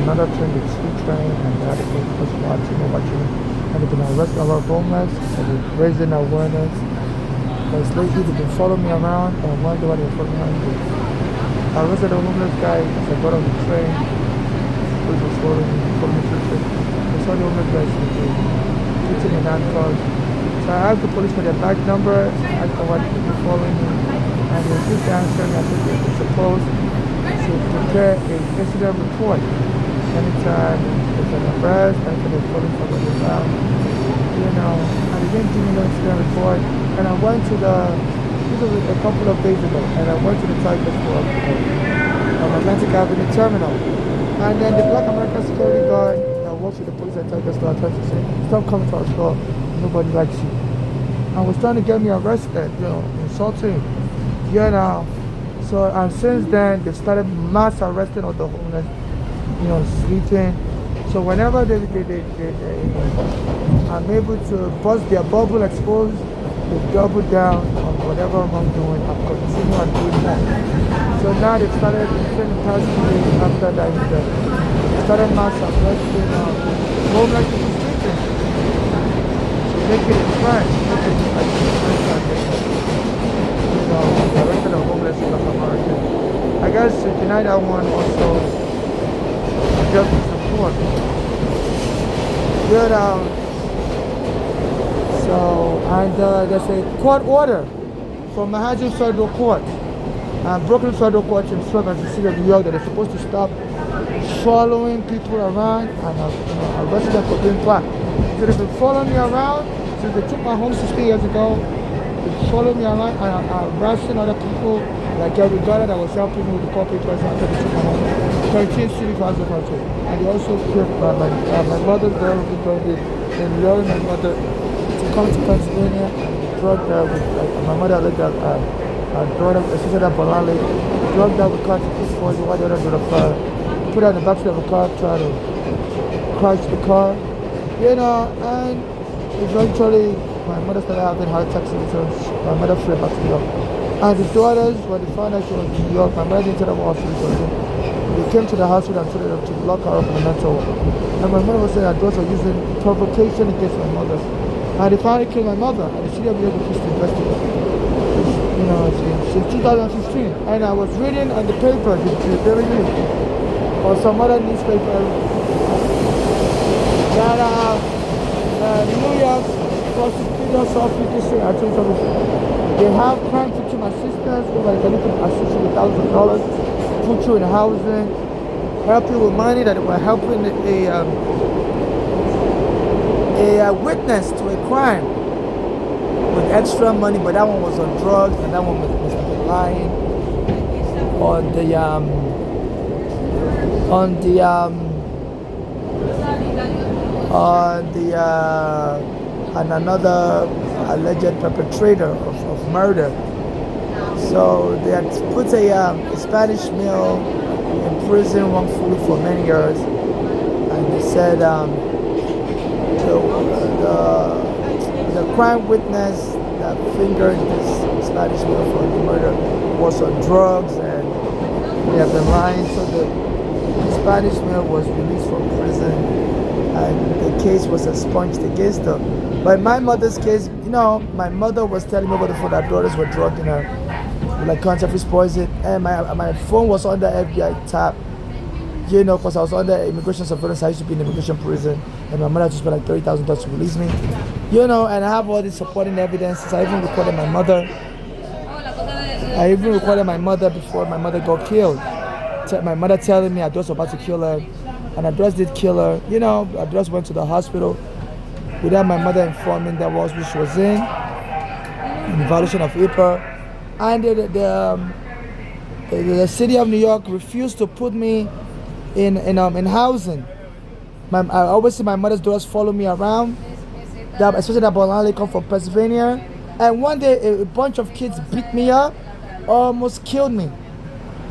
another train, the two train, and the other train was watching, and they've been arresting a lot of homeless, and they're raising awareness. Because lately they've been following me around, and one day while they were following me around, I arrested a homeless guy as I got on the train. Police was following me through the train. I saw the homeless guy sitting in handcuffs. So I asked the police for their badge number, I asked for what they were following me, and they refused to answer me. I said they're supposed to prepare an incident report. Anytime there's an arrest, anytime they're following somebody around, and they didn't give me no incident report. And I went to this was a couple of days ago, and I went to the Tiger store on Atlantic Avenue Terminal. And then the Black American security guard that works with the police at Tiger store tried to say, stop coming to our store, nobody likes you. And was trying to get me arrested, insulting. So, and since then, they started mass arresting of the homeless, sleeping. So whenever I'm able to bust their bubble, expose, they double down on whatever I'm doing and continue and do more. So now they've started in the past 2 days after that incident. They started mass arresting homeless people sleeping. So make it a trend. Make it like the arresting of homeless in America. I guess tonight I want also justice support. So, and there's a court order from Manhattan Federal Court and Brooklyn Federal Court in the city of New York that they're supposed to stop following people around and arresting them for doing crime. So they've been following me around since they took my home 16 years ago. They followed me around and arresting other people, like Gary Gardner that was helping me with the court papers after they took my home. 13th City Council Country. And they also killed my mother's girl in New York, my mother to come to Pennsylvania and drugged her with my mother looked at her daughter, especially that Bolale, drugged her with car to push for you while the other would have put her in the backseat of a car, tried to crash the car, and eventually my mother started having heart attacks, so my mother fled back to New York. And the daughters, when they found out she was in New York, my mother didn't tell them what hospital she was in. They came to the hospital and told them to lock her up in the mental ward. And my mother was saying that those were using provocation against my mother. And they finally killed my mother, and the city of New York refused to investigate. Since 2015. And I was reading on the paper, the Daily News, or some other newspaper, that New York prosecutor's office say, they have crime victim assistance, where they can assist you with thousands of dollars, put you in housing, help you with money that were helping a witness to a crime with extra money, but that one was on drugs and that one was lying on another alleged perpetrator of murder. So they had put a Spanish male in prison wrongfully for many years, and they said the crime witness that fingered this Spanish male for the murder was on drugs, and they have been lying. So the Spanish male was released from prison, and the case was expunged against her. But in my mother's case, my mother was telling me over the phone that daughters were drugged in her with like counterfeit poison, and my phone was under FBI tap. Because I was under immigration surveillance. I used to be in immigration prison, and my mother had to spend like $30,000 to release me. And I have all these supporting evidences. I even recorded my mother. Before my mother got killed. My mother telling me Adros was about to kill her, and Adros did kill her. Adros went to the hospital without my mother informing that was which she was in violation of HIPAA. And the city of New York refused to put me in housing. I always see my mother's daughters follow me around, especially that Bolale come from Pennsylvania. And one day a bunch of kids beat me up, almost killed me.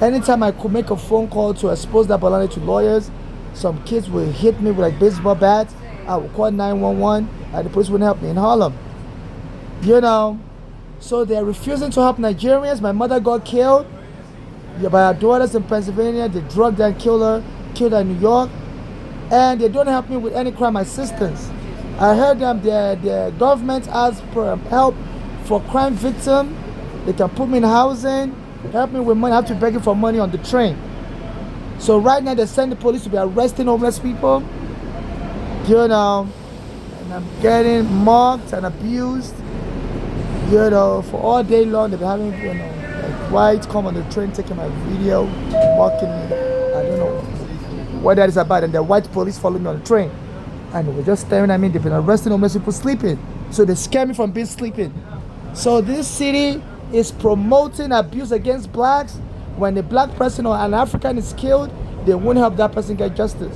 Anytime I could make a phone call to expose that Bolale to lawyers, some kids would hit me with like baseball bats. I would call 911 and the police wouldn't help me in Harlem. So they're refusing to help Nigerians. My mother got killed by her daughters in Pennsylvania. They drugged her and killed her in New York. and they don't help me with any crime assistance. I heard the government asks for help for crime victim. They can put me in housing, help me with money. I have to beg for money on the train. So right now they send the police to be arresting homeless people, you know, and I'm getting mocked and abused, you know, for all day long. They've been having, you know, like whites come on the train taking my video, mocking me. I don't know what that is about. And the white police follow me on the train, and they were just staring at me. They've been arresting homeless people sleeping, so they scare me from being sleeping. So this city is promoting abuse against blacks. When a black person or an African is killed, they won't help that person get justice.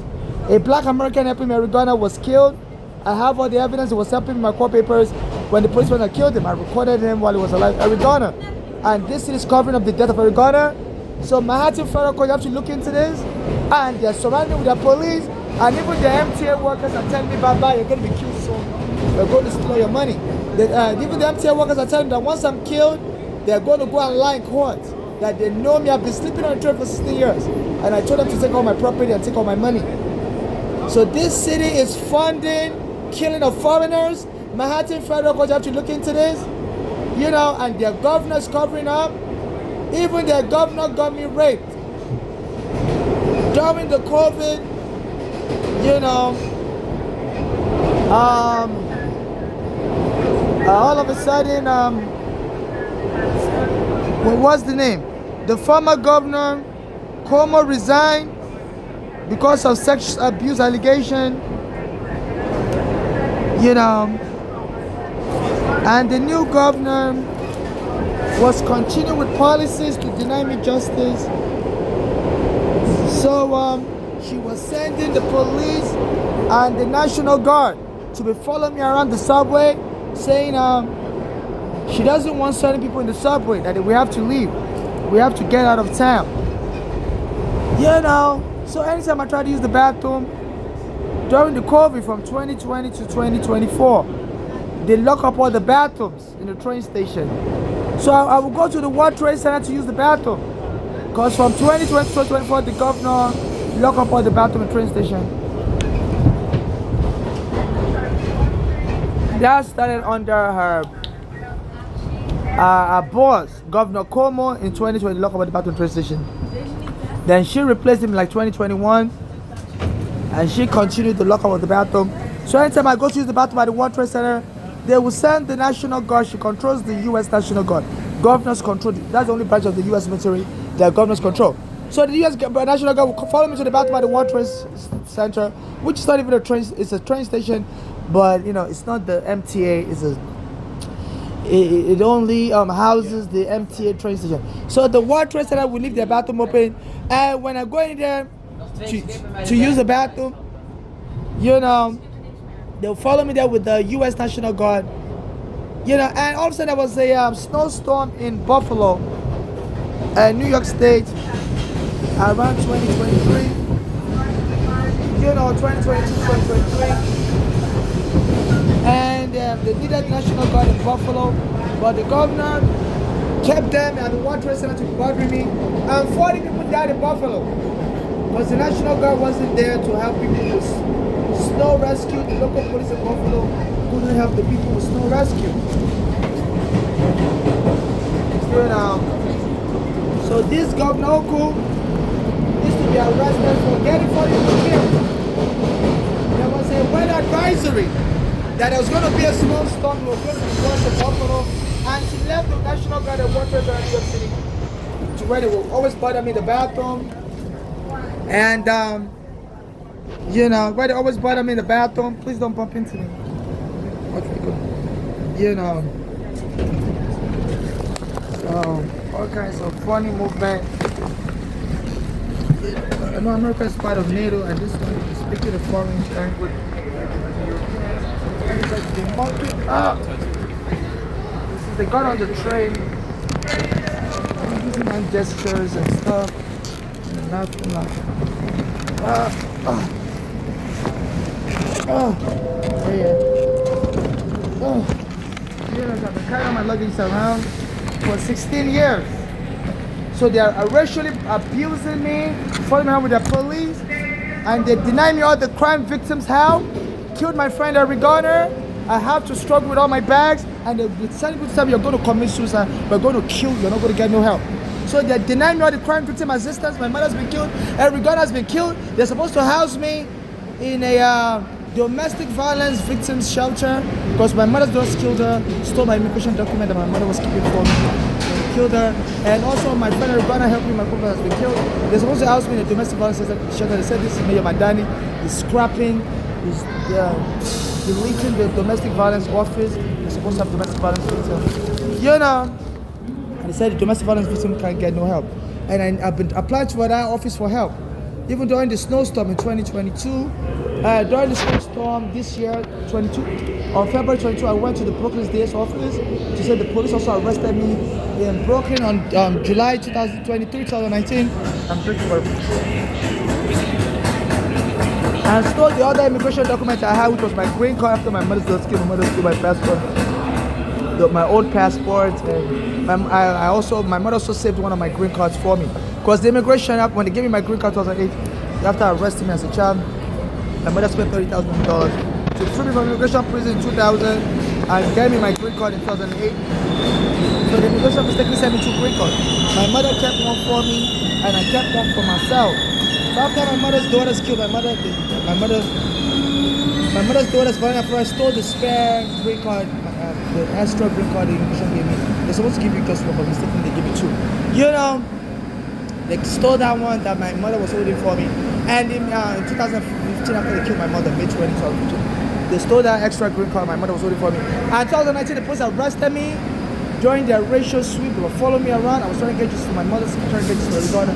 A black American helping Mary Garner was killed. I have all the evidence. It was helping my court papers. When the policeman that killed him, I recorded him while he was alive. Eric Garner. And this city is covering up the death of Eric Garner. So Manhattan Federal Court, you have to look into this. And they're surrounded with the police. And even the MTA workers are telling me, bye-bye, you're going to be killed soon. We're going to steal your money. Even the MTA workers are telling me that once I'm killed, they're going to go and lie in court. That they know me. I've been sleeping on the train for 16 years. And I told them to take all my property and take all my money. So this city is funding killing of foreigners. Manhattan Federal Court, you have to look into this. You know, and their governor's covering up. Even their governor got me raped. During the COVID, you know, all of a sudden, what was the name? The former governor, Cuomo, resigned because of sexual abuse allegation, you know, and the new governor was continuing with policies to deny me justice. So she was sending the police and the National Guard to be following me around the subway, saying she doesn't want certain people in the subway, that we have to leave. We have to get out of town. You know, so anytime I try to use the bathroom, during the COVID from 2020 to 2024, they lock up all the bathrooms in the train station. So I will go to the World Trade Center to use the bathroom. Because from 2020 to 2024, the governor locked up all the bathroom in the train station. That started under her boss, Governor Cuomo, in 2020, locked up the bathroom train station. Then she replaced him in like 2021, and she continued to lock up the bathroom. So anytime I go to use the bathroom at the World Trade Center, they will send the National Guard. She controls the U.S. National Guard. Governors control. That's the only branch of the U.S. military that governors control. So the U.S. National Guard will follow me to the bathroom at the World Trade Center, which is not even a train. It's a train station, but you know it's not the MTA. It only houses the MTA train station. So the World Trade Center will leave their bathroom open, and when I go in there to use the bathroom, you know, they'll follow me there with the U.S. National Guard. You know, and all of a sudden there was a snowstorm in Buffalo, New York State, around 2023. You know, 2022, 2023. And they needed National Guard in Buffalo, but the governor kept them and the World Trade Center to bother me. And 40 people died in Buffalo because the National Guard wasn't there to help people with snow rescue. The local police in Buffalo couldn't help the people with snow rescue. You know, so this Governor Oko needs to be arrested for getting 40 people killed. There was a weather advisory that there was going to be a snowstorm, we were going to be going to Buffalo, and she left the National Guard at World Trade Center in New York City to where they will always bother me in the bathroom, and you know, where they always bother me in the bathroom. Please don't bump into me. Okay, good. You know, so all kinds of funny movement. I know America is part of NATO, and this one is speaking the foreign language. They got on the train, using hand gestures and stuff. Nothing. You know, I've been carrying my luggage around for 16 years. So they are racially abusing me, following around with the police. and they deny me all the crime victims help, killed my friend Eric Garner. I have to struggle with all my bags, and they're telling me to tell me you're going to commit suicide, we're going to kill you, you're not going to get no help. So they deny me all the crime victim assistance. My mother's been killed, Eric Garner has been killed. They're supposed to house me in a domestic violence victims shelter because my mother just killed her, stole my immigration document that my mother was keeping for me. Killed her, and also my friend Eric Garner helped me. My brother has been killed. They're supposed to house me in a domestic violence shelter. They said this is Mayor Madani. He's scrapping, he's deleting the domestic violence office. They're supposed to have domestic violence victims. You know, and they said the domestic violence victim can't get no help. And I've been applying to that office for help. Even during the snowstorm in 2022, during the snowstorm this year, on February 22, I went to the Brooklyn DA's office to say the police also arrested me in Brooklyn on July 2023, 2019. I'm breaking for and stole the other immigration document I had, which was my green card after my mother's just killed. My mother stole my passport, my old passport, and my mother also saved one of my green cards for me. Because the immigration app, when they gave me my green card in 2008, after arresting me as a child, my mother spent $30,000 to free me from immigration prison in 2000 and gave me my green card in 2008. So the immigration mistakenly sent me 2 green cards. My mother kept one for me and I kept one for myself. So after my mother's daughters killed, my mother's daughters going after I stole the spare green card, the extra green card the immigration gave me. They're supposed to give you just one, but mistakenly they give me 2. You know, they stole that one that my mother was holding for me. And in 2015, after they killed my mother, May 20, 2015, they stole that extra green card my mother was holding for me. And in 2019, the police arrested me during their racial sweep. They were following me around. I was trying to get justice for my mother, trying to get justice for Rihanna.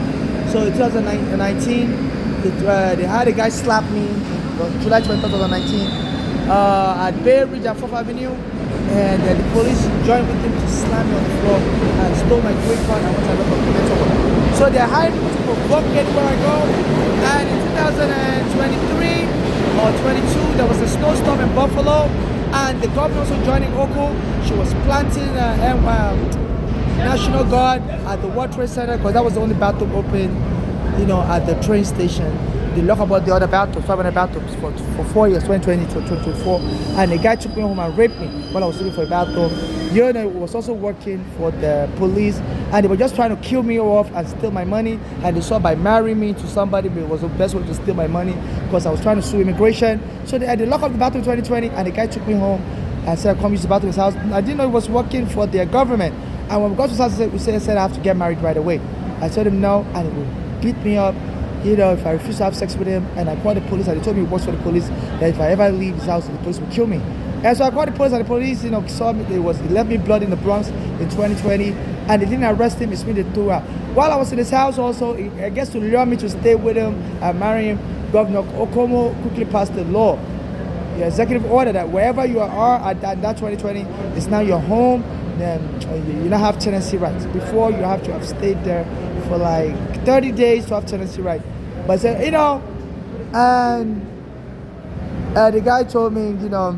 So in 2019, they had a guy slap me on July 20, 2019 at Bay Ridge and 4th Avenue. And the police joined with him to slam me on the floor and stole my green card and went to look for the so they're hiring me to provoke me where I go. And in 2023 or 22, there was a snowstorm in Buffalo, and the governor also joining Oko. She was planting National Guard at the World Trade Center because that was the only bathroom open, you know, at the train station. They lock about the other bathrooms, 500 bathrooms for 4 years, 2020 to 2024. And the guy took me home and raped me while I was looking for a bathroom. You know, was also working for the police, and they were just trying to kill me off and steal my money. And they saw by marrying me to somebody, but it was the best way to steal my money because I was trying to sue immigration. So they locked up the bathroom in 2020, and the guy took me home and said, "Come use the bathroom in his house." I didn't know he was working for their government. And when we got to his house, he said I have to get married right away. I told him no, and he would beat me up. You know, if I refuse to have sex with him, and I called the police, and they told me he works for the police, that if I ever leave his house, the police will kill me. And so I called the police, and the police, you know, saw me. They left me blood in the Bronx in 2020, and they didn't arrest him. It's me they threw out. While I was in his house, also, I guess to lure me to stay with him and marry him, Governor Okomo quickly passed the law, the executive order that wherever you are at that 2020, it's now your home. Then you don't have tenancy rights. Before, you have to have stayed there for like 30 days to have tenancy right. But you know, and the guy told me, you know,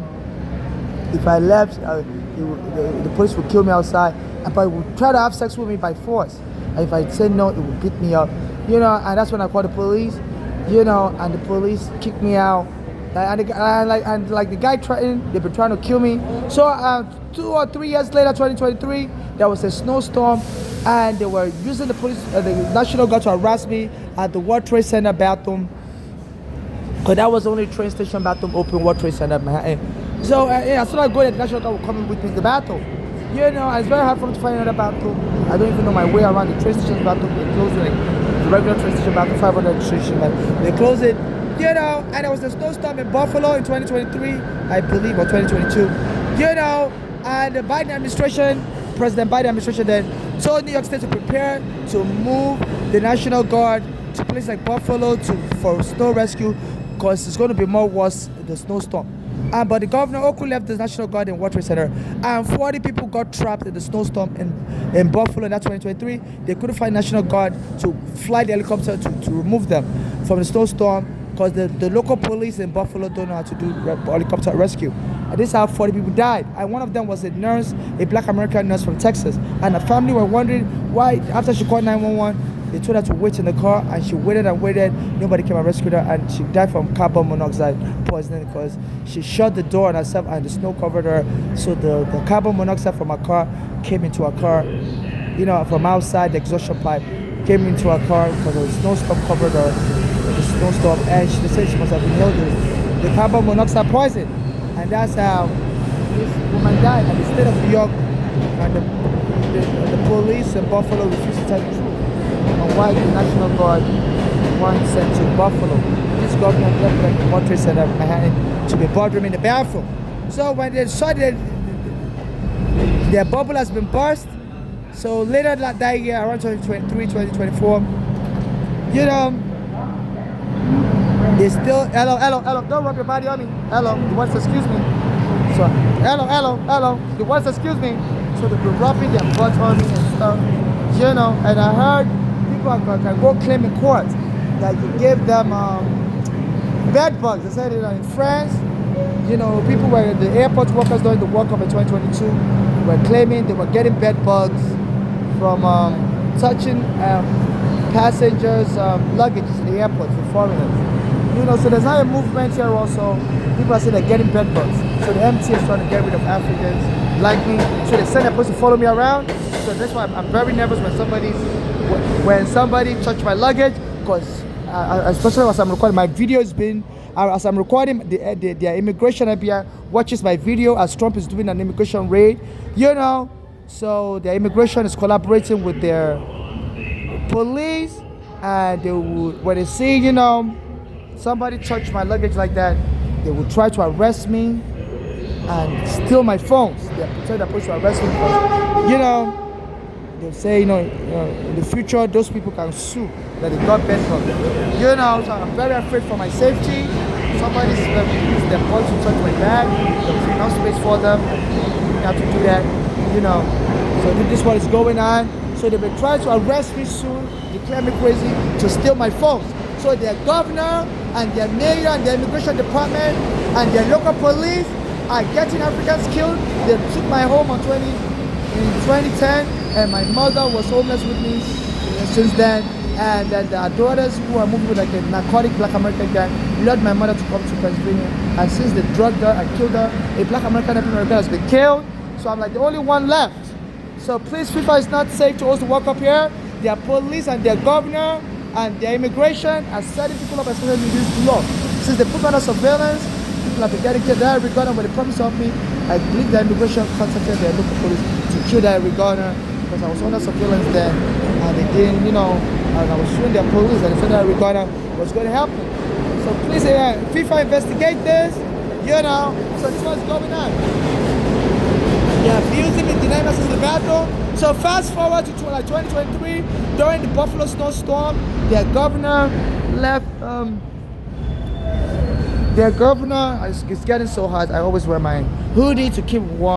if I left, the police would kill me outside, but he would try to have sex with me by force. And if I said no, it would beat me up, you know. And that's when I called the police, you know, and the police kicked me out. And the guy threatened, they've been trying to kill me. So 2 or 3 years later, 2023, there was a snowstorm, and they were using the police, the National Guard to harass me at the World Trade Center bathroom, because that was the only train station bathroom open, World Trade Center Manhattan. So as soon as I go there, the National Guard will come in with me to the bathroom. You know, it's very hard for me to find another bathroom. I don't even know my way around the train station bathroom. They close it, the regular train station bathroom, 500 station, they close it. You know, and there was a snowstorm in Buffalo in 2023, I believe, or 2022. You know, and the Biden administration, President Biden administration then told New York State to prepare to move the National Guard to places like Buffalo for snow rescue, because it's going to be more worse the snowstorm. But the governor Oku left the National Guard in World Trade Center, and 40 people got trapped in the snowstorm in Buffalo in that 2023. They couldn't find National Guard to fly the helicopter to remove them from the snowstorm, because the local police in Buffalo don't know how to do helicopter rescue. And this is how 40 people died. And one of them was a nurse, a black American nurse from Texas. And the family were wondering why, after she called 911, They told her to wait in the car, and she waited and waited. Nobody came and rescued her, and she died from carbon monoxide poisoning because she shut the door on herself and the snow covered her. So the carbon monoxide from her car came into her car, from outside the exhaustion pipe came into her car because the snowstorm covered her. The snowstorm, and they said she must have inhaled the carbon monoxide poison, and that's how this woman died. And the state of New York and the police in Buffalo refused to tell the truth on why the National Guard weren't sent to Buffalo. This government left the World Trade Center in Manhattan to be bothering in the bathroom. So when they saw that their bubble has been burst, so later that year, around 2023, 2024, they still, hello, don't rub your body on me. Hello, the ones excuse me. So, hello, the ones excuse me. So they've been rubbing their butt on me and stuff, and I heard people can go claim in court that you gave them bed bugs. They said in France, people were, the airport workers during the World Cup in 2022 were claiming they were getting bed bugs from touching passengers' luggage in the airport for foreigners. So there's now a movement here also. People are saying they're getting bed bugs. So the MTA is trying to get rid of Africans like me. So they send a person to follow me around. So that's why I'm very nervous when somebody touch my luggage, because especially as I'm recording, my video has been, as I'm recording, the immigration FBI watches my video as Trump is doing an immigration raid, So the immigration is collaborating with their police, and they would, when they see, somebody touch my luggage like that, they will try to arrest me and steal my phones. They're pretending they're supposed to arrest me because, they'll say, in the future, those people can sue that they got bed bugs. So I'm very afraid for my safety. Somebody's used their voice to touch my bag. There's enough space for them. You have to do that, So this is what is going on. So they've been trying to arrest me soon, declare me crazy, to steal my phones. So their governor and their mayor and their immigration department and their local police are getting Africans killed. They took my home in 2010, and my mother was homeless with me since then. And then our daughters who are moving with like a narcotic black American gang lured my mother to come to Pennsylvania. And since they drugged her and killed her, a black American has been killed. So I'm like the only one left. So please, FIFA is not safe to host the World Cup here. Their police and their governor and their immigration are setting people up, especially in this law. Since they put under surveillance, people have been getting killed. That Regana, when they promised to help me, I believe the immigration contacted their local police to kill that Regana because I was under surveillance then, and they didn't, and I was suing their police, and they said that Regana was going to help me. So please, FIFA investigate this, so this what's going on. They're abusing me, denying access to the bathroom. So fast forward to 2023, during the Buffalo snowstorm, their governor left, it's getting so hot, I always wear my hoodie to keep warm.